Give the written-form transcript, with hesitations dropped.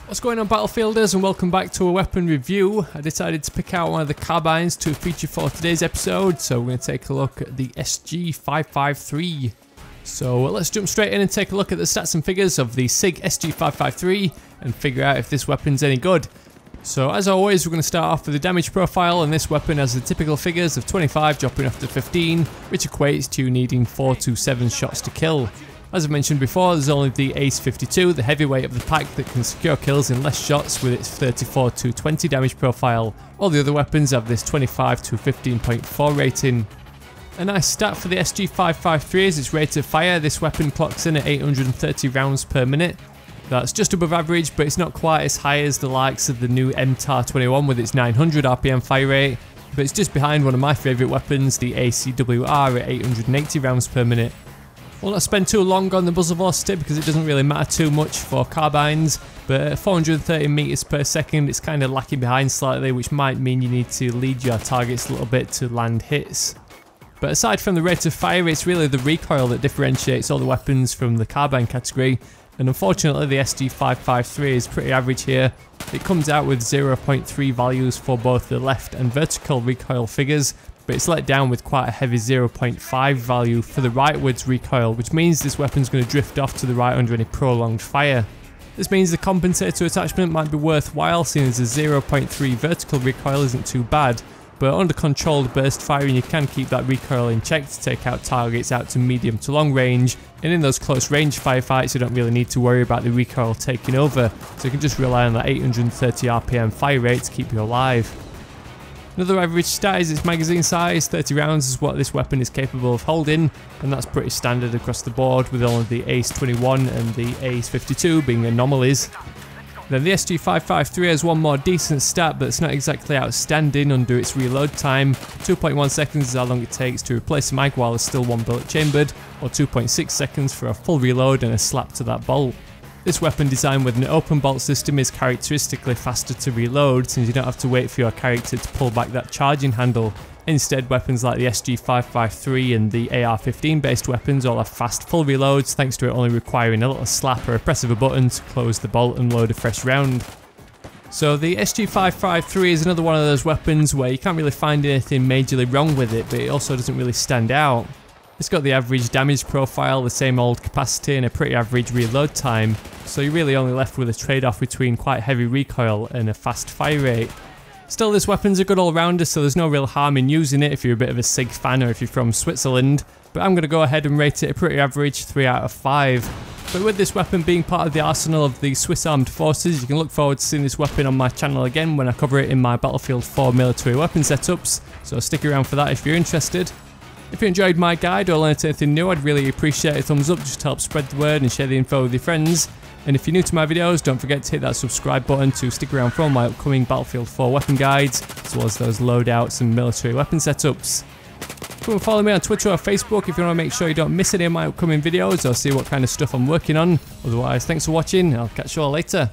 What's going on, Battlefielders, and welcome back to a weapon review. I decided to pick out one of the carbines to feature for today's episode, so we're going to take a look at the SG553. So let's jump straight in and take a look at the stats and figures of the SIG SG553 and figure out if this weapon's any good. So as always, we're going to start off with the damage profile, and this weapon has the typical figures of 25 dropping off to 15, which equates to needing 4 to 7 shots to kill. As I mentioned before, there's only the Ace-52, the heavyweight of the pack, that can secure kills in less shots with its 34 to 20 damage profile. All the other weapons have this 25 to 15.4 rating. A nice stat for the SG553 is its rate of fire. This weapon clocks in at 830 rounds per minute. That's just above average, but it's not quite as high as the likes of the new MTAR-21 with its 900 RPM fire rate, but it's just behind one of my favourite weapons, the ACWR, at 880 rounds per minute. We'll not spend too long on the muzzle velocity because it doesn't really matter too much for carbines, but at 430 meters per second it's kind of lacking behind slightly, which might mean you need to lead your targets a little bit to land hits. But aside from the rate of fire, it's really the recoil that differentiates all the weapons from the carbine category, and unfortunately the SG553 is pretty average here. It comes out with 0.3 values for both the left and vertical recoil figures, but it's let down with quite a heavy 0.5 value for the rightwards recoil, which means this weapon's going to drift off to the right under any prolonged fire. This means the compensator attachment might be worthwhile, seeing as a 0.3 vertical recoil isn't too bad, but under controlled burst firing you can keep that recoil in check to take out targets out to medium to long range, and in those close range firefights you don't really need to worry about the recoil taking over, so you can just rely on that 830 RPM fire rate to keep you alive. Another average stat is its magazine size. 30 rounds is what this weapon is capable of holding, and that's pretty standard across the board, with only the Ace-21 and the Ace-52 being anomalies. Then the SG553 has one more decent stat, but it's not exactly outstanding under its reload time. 2.1 seconds is how long it takes to replace a mag while there's still one bullet chambered, or 2.6 seconds for a full reload and a slap to that bolt. This weapon, designed with an open bolt system, is characteristically faster to reload, since you don't have to wait for your character to pull back that charging handle. Instead, weapons like the SG553 and the AR-15 based weapons all have fast full reloads, thanks to it only requiring a little slap or a press of a button to close the bolt and load a fresh round. So the SG553 is another one of those weapons where you can't really find anything majorly wrong with it, but it also doesn't really stand out. It's got the average damage profile, the same old capacity, and a pretty average reload time, so you're really only left with a trade-off between quite heavy recoil and a fast fire rate. Still, this weapon's a good all-rounder, so there's no real harm in using it if you're a bit of a SIG fan or if you're from Switzerland, but I'm going to go ahead and rate it a pretty average 3 out of 5. But with this weapon being part of the arsenal of the Swiss Armed Forces, you can look forward to seeing this weapon on my channel again when I cover it in my Battlefield 4 military weapon setups, so stick around for that if you're interested. If you enjoyed my guide or learned anything new, I'd really appreciate a thumbs up just to help spread the word and share the info with your friends. And if you're new to my videos, don't forget to hit that subscribe button to stick around for all my upcoming Battlefield 4 weapon guides, as well as those loadouts and military weapon setups. Come and follow me on Twitter or Facebook if you want to make sure you don't miss any of my upcoming videos or see what kind of stuff I'm working on. Otherwise, thanks for watching, I'll catch you all later.